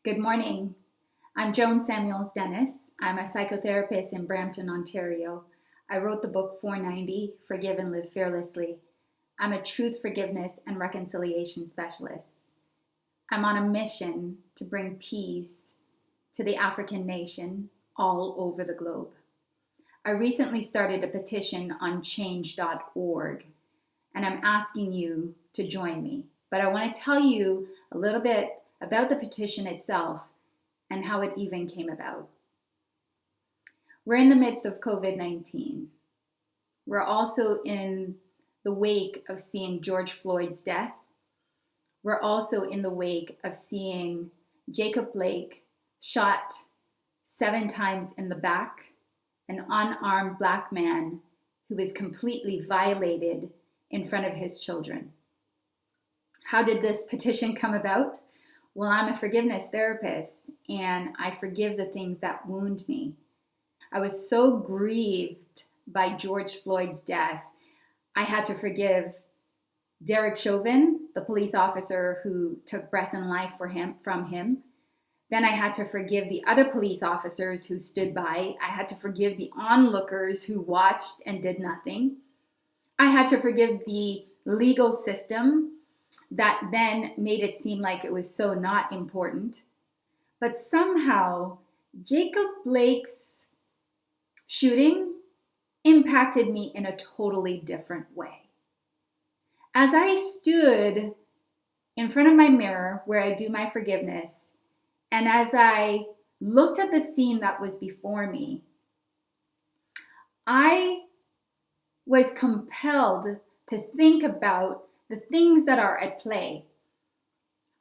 Good morning. I'm Joan Dennis. I'm a psychotherapist in Brampton, Ontario. I wrote the book 490, Forgive and Live Fearlessly. I'm a truth, forgiveness, and reconciliation specialist. I'm on a mission to bring peace to the African nation all over the globe. I recently started a petition on change.org, and I'm asking you to join me. But I want to tell you a little bit about the petition itself and how it even came about. We're in the midst of COVID-19. We're also in the wake of seeing George Floyd's death. We're also in the wake of seeing Jacob Blake shot 7 times in the back, an unarmed Black man who was completely violated in front of his children. How did this petition come about? Well, I'm a forgiveness therapist, and I forgive the things that wound me. I was so grieved by George Floyd's death, I had to forgive Derek Chauvin, the police officer who took breath and life from him. Then I had to forgive the other police officers who stood by. I had to forgive the onlookers who watched and did nothing. I had to forgive the legal system that then made it seem like it was so not important. But somehow, Jacob Blake's shooting impacted me in a totally different way. As I stood in front of my mirror where I do my forgiveness, and as I looked at the scene that was before me, I was compelled to think about the things that are at play.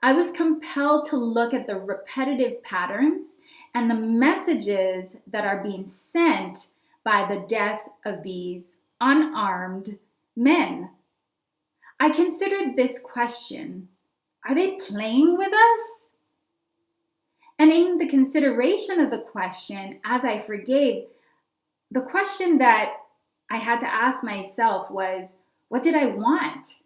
I was compelled to look at the repetitive patterns and the messages that are being sent by the death of these unarmed men. I considered this question: are they playing with us? And in the consideration of the question, as I forgave, the question that I had to ask myself was, what did I want?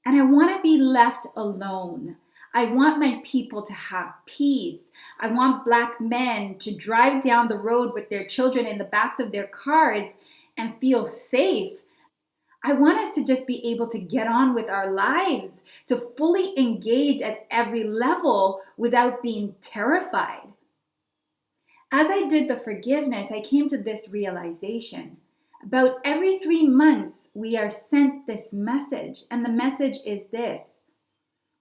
And I want to be left alone. I want my people to have peace. I want Black men to drive down the road with their children in the backs of their cars and feel safe. I want us to just be able to get on with our lives, to fully engage at every level without being terrified. As I did the forgiveness, I came to this realization. About every 3 months, we are sent this message, and the message is this: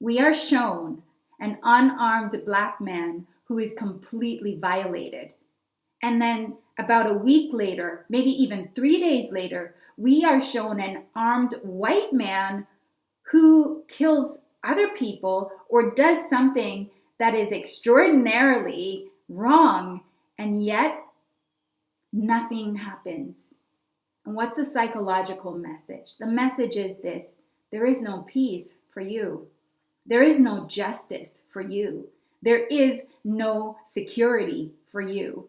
we are shown an unarmed Black man who is completely violated. And then about a week later, maybe even 3 days later, we are shown an armed white man who kills other people or does something that is extraordinarily wrong, and yet nothing happens. And what's the psychological message? The message is this: there is no peace for you. There is no justice for you. There is no security for you.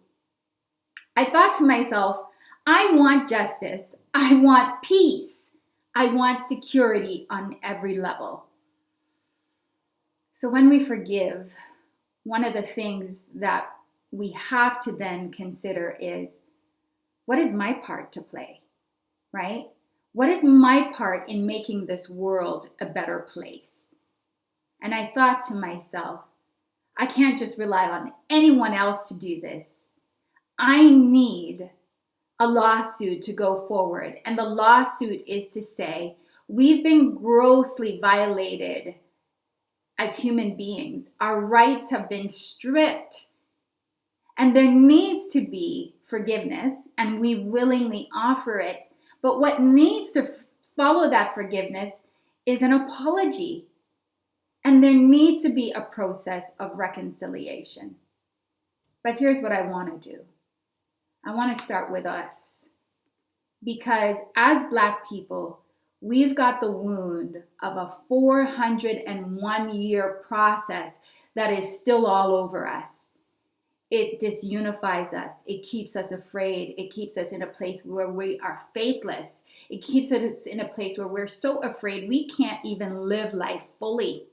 I thought to myself, I want justice. I want peace. I want security on every level. So when we forgive, one of the things that we have to then consider is, what is my part to play, right? What is my part in making this world a better place? And I thought to myself, I can't just rely on anyone else to do this. I need a lawsuit to go forward. And the lawsuit is to say, we've been grossly violated as human beings. Our rights have been stripped. And there needs to be forgiveness, and we willingly offer it. But what needs to follow that forgiveness is an apology. And there needs to be a process of reconciliation. But here's what I want to do. I want to start with us. Because as Black people, we've got the wound of a 401-year process that is still all over us. It disunifies us. It keeps us afraid. It keeps us in a place where we are faithless. It keeps us in a place where we're so afraid we can't even live life fully.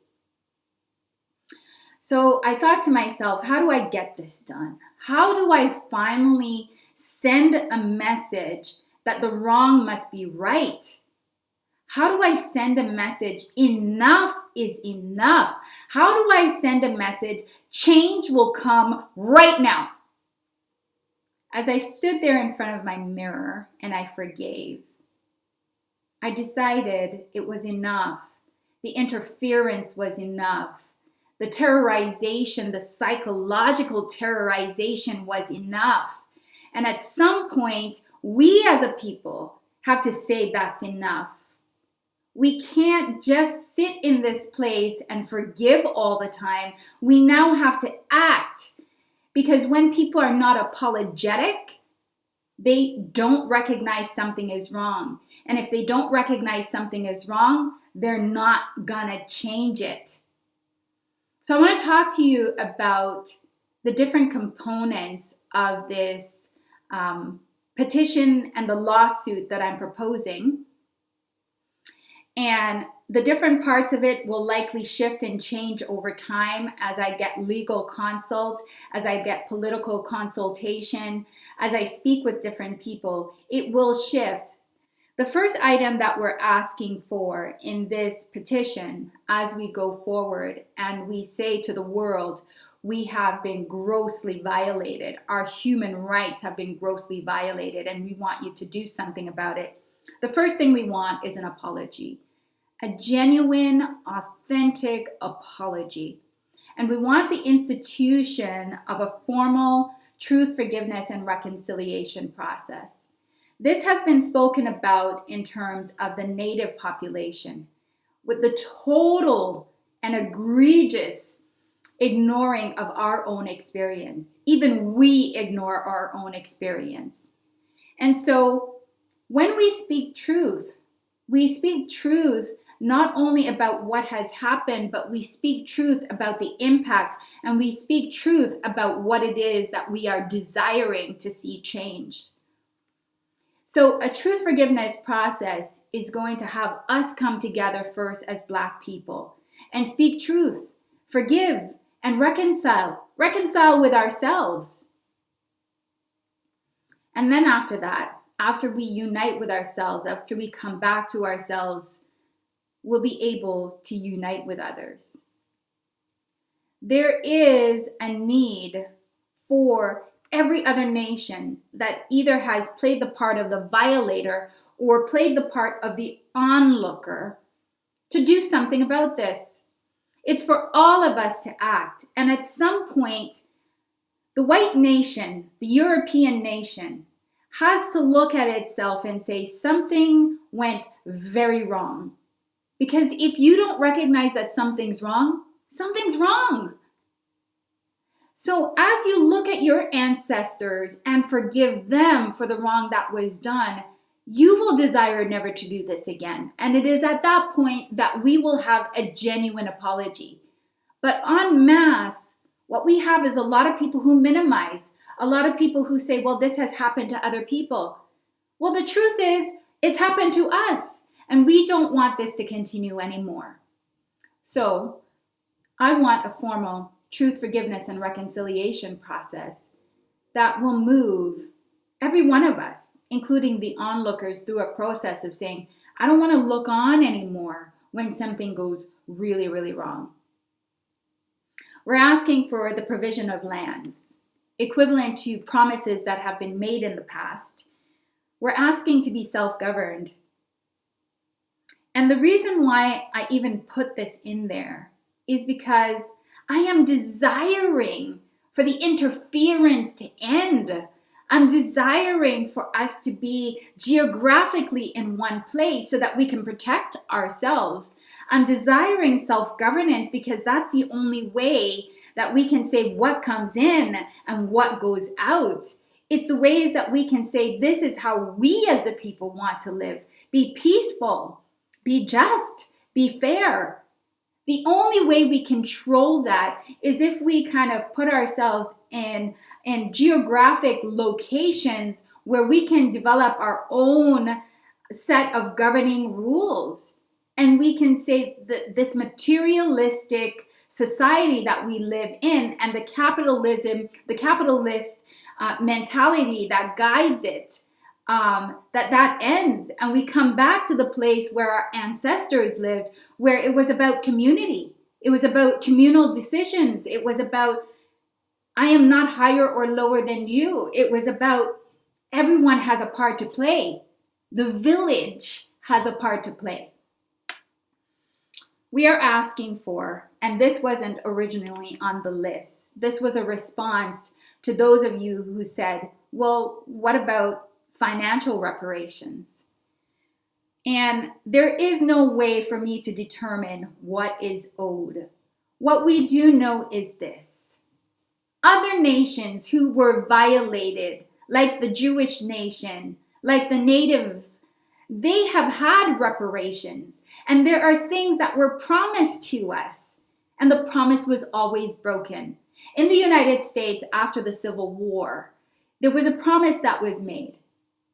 So I thought to myself, how do I get this done? How do I finally send a message that the wrong must be right? How do I send a message enough is enough? How do I send a message change will come right now? As I stood there in front of my mirror and I forgave, I decided it was enough. The interference was enough. The terrorization, the psychological terrorization was enough. And at some point, we as a people have to say that's enough. We can't just sit in this place and forgive all the time. We now have to act. Because when people are not apologetic, they don't recognize something is wrong. And if they don't recognize something is wrong, they're not gonna change it. So I want to talk to you about the different components of this petition and the lawsuit that I'm proposing. And the different parts of it will likely shift and change over time as I get legal consult, as I get political consultation, as I speak with different people. It will shift. The first item that we're asking for in this petition as we go forward and we say to the world, we have been grossly violated. Our human rights have been grossly violated and we want you to do something about it. The first thing we want is an apology. A genuine, authentic apology. And we want the institution of a formal truth, forgiveness, and reconciliation process. This has been spoken about in terms of the Native population, with the total and egregious ignoring of our own experience. Even we ignore our own experience. And so when we speak truth not only about what has happened, but we speak truth about the impact, and we speak truth about what it is that we are desiring to see changed. So a truth forgiveness process is going to have us come together first as Black people and speak truth, forgive, and reconcile with ourselves. And then after that, after we unite with ourselves, after we come back to ourselves, we'll be able to unite with others. There is a need for every other nation that either has played the part of the violator or played the part of the onlooker to do something about this. It's for all of us to act. And at some point, the white nation, the European nation, has to look at itself and say something went very wrong. Because if you don't recognize that something's wrong, something's wrong. So as you look at your ancestors and forgive them for the wrong that was done, you will desire never to do this again. And it is at that point that we will have a genuine apology. But en masse, what we have is a lot of people who minimize, a lot of people who say, well, this has happened to other people. Well, the truth is, it's happened to us. And we don't want this to continue anymore. So I want a formal truth, forgiveness, and reconciliation process that will move every one of us, including the onlookers, through a process of saying, I don't want to look on anymore when something goes really, really wrong. We're asking for the provision of lands, equivalent to promises that have been made in the past. We're asking to be self-governed. And the reason why I even put this in there is because I am desiring for the interference to end. I'm desiring for us to be geographically in one place so that we can protect ourselves. I'm desiring self-governance because that's the only way that we can say what comes in and what goes out. It's the ways that we can say this is how we as a people want to live. Be peaceful. Be just, be fair. The only way we control that is if we kind of put ourselves in geographic locations where we can develop our own set of governing rules. And we can say that this materialistic, society that we live in and the capitalist mentality that guides it, that ends, and we come back to the place where our ancestors lived, where it was about community. It was about communal decisions. It was about, I am not higher or lower than you. It was about everyone has a part to play. The village has a part to play. We are asking for, and this wasn't originally on the list, this was a response to those of you who said, well, what about financial reparations? And there is no way for me to determine what is owed. What we do know is this. Other nations who were violated, like the Jewish nation, like the natives, they have had reparations. And there are things that were promised to us. And the promise was always broken. In the United States, after the Civil War, there was a promise that was made.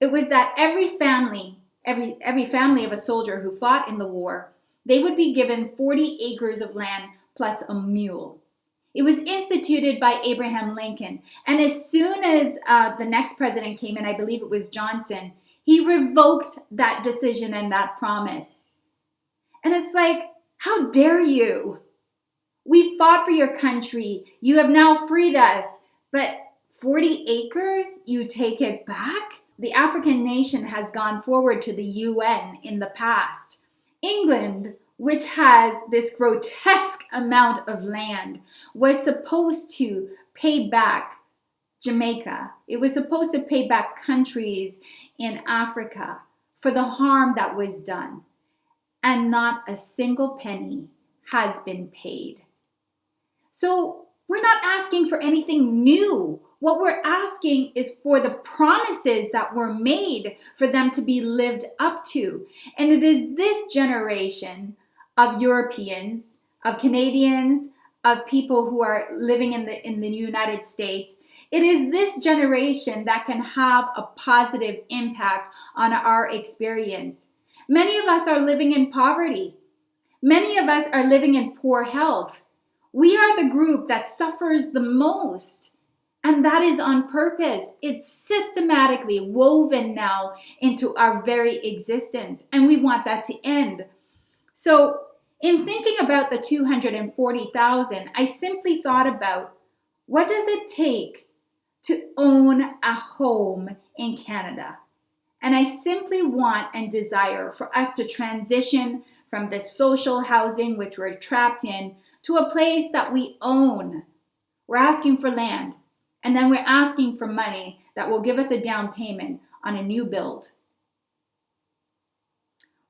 It was that every family of a soldier who fought in the war, they would be given 40 acres of land plus a mule. It was instituted by Abraham Lincoln. And as soon as the next president came in, I believe it was Johnson, he revoked that decision and that promise. And it's like, how dare you? We fought for your country. You have now freed us. But 40 acres, you take it back? The African nation has gone forward to the UN in the past. England, which has this grotesque amount of land, was supposed to pay back Jamaica. It was supposed to pay back countries in Africa for the harm that was done. And not a single penny has been paid. So we're not asking for anything new. What we're asking is for the promises that were made for them to be lived up to. And it is this generation of Europeans, of Canadians, of people who are living in the United States. It is this generation that can have a positive impact on our experience. Many of us are living in poverty. Many of us are living in poor health. We are the group that suffers the most. And that is on purpose. It's systematically woven now into our very existence. And we want that to end. So in thinking about the 240,000, I simply thought about, what does it take to own a home in Canada? And I simply want and desire for us to transition from this social housing, which we're trapped in, to a place that we own. We're asking for land. And then we're asking for money that will give us a down payment on a new build.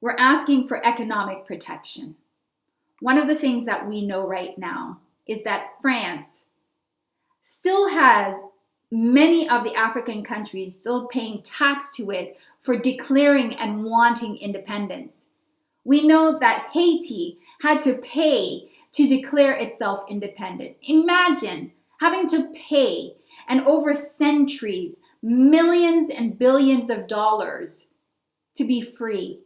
We're asking for economic protection. One of the things that we know right now is that France still has many of the African countries still paying tax to it for declaring and wanting independence. We know that Haiti had to pay to declare itself independent. Imagine having to pay, and over centuries, millions and billions of dollars to be free.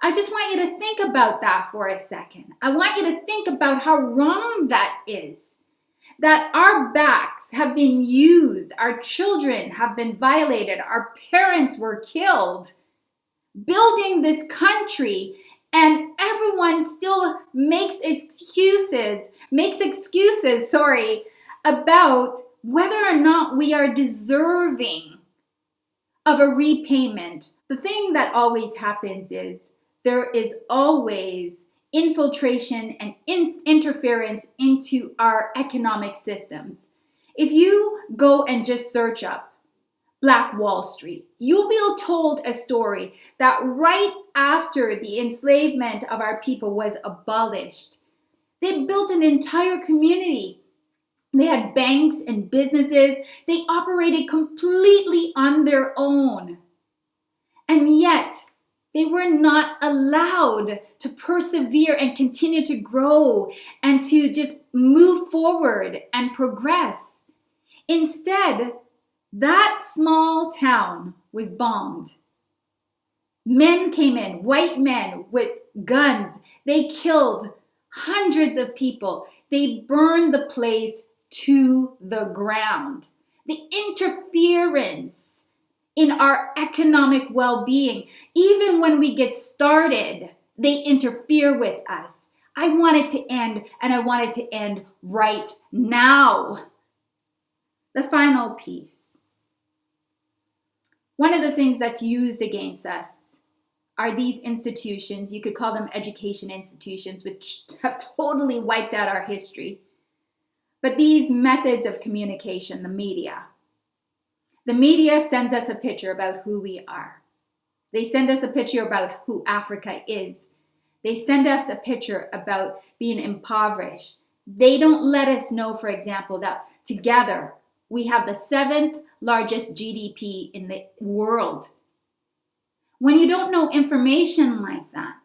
I just want you to think about that for a second. I want you to think about how wrong that is. That our backs have been used, our children have been violated, our parents were killed, building this country, and everyone still makes excuses, about whether or not we are deserving of a repayment. The thing that always happens is there is always infiltration and interference into our economic systems. If you go and just search up Black Wall Street, you'll be told a story that right after the enslavement of our people was abolished, they built an entire community. They had banks and businesses. They operated completely on their own. And yet, they were not allowed to persevere and continue to grow and to just move forward and progress. Instead, that small town was bombed. Men came in, white men with guns. They killed hundreds of people. They burned the place to the ground. The interference in our economic well-being, even when we get started, they interfere with us. I want it to end, and I want it to end right now. The final piece. One of the things that's used against us are these institutions, you could call them education institutions, which have totally wiped out our history. But these methods of communication, the media sends us a picture about who we are. They send us a picture about who Africa is. They send us a picture about being impoverished. They don't let us know, for example, that together we have the 7th largest GDP in the world. When you don't know information like that,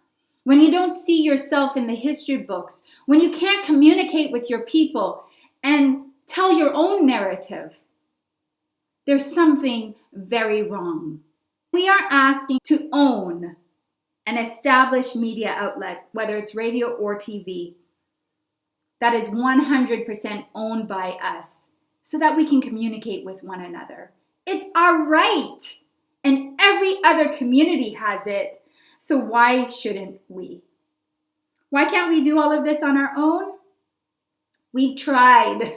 when you don't see yourself in the history books, when you can't communicate with your people and tell your own narrative, there's something very wrong. We are asking to own an established media outlet, whether it's radio or TV, that is 100% owned by us so that we can communicate with one another. It's our right, and every other community has it, so why shouldn't we? Why can't we do all of this on our own? We've tried.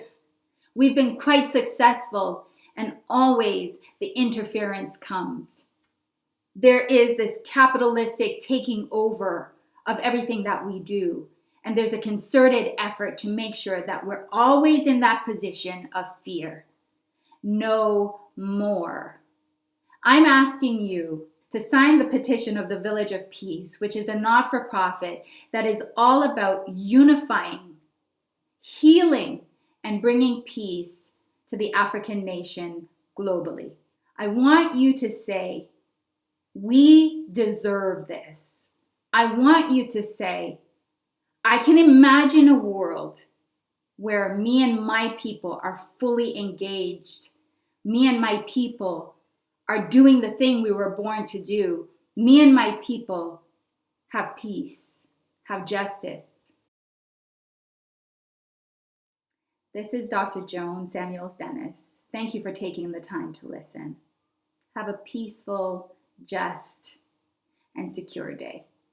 We've been quite successful, and always the interference comes. There is this capitalistic taking over of everything that we do. And there's a concerted effort to make sure that we're always in that position of fear. No more. I'm asking you to sign the petition of the Village of Peace, which is a not-for-profit that is all about unifying, healing, and bringing peace to the African nation globally. I want you to say, we deserve this. I want you to say, I can imagine a world where me and my people are fully engaged. Me and my people are doing the thing we were born to do. Me and my people have peace, have justice. This is Dr. Joan Samuels-Dennis. Thank you for taking the time to listen. Have a peaceful, just, and secure day.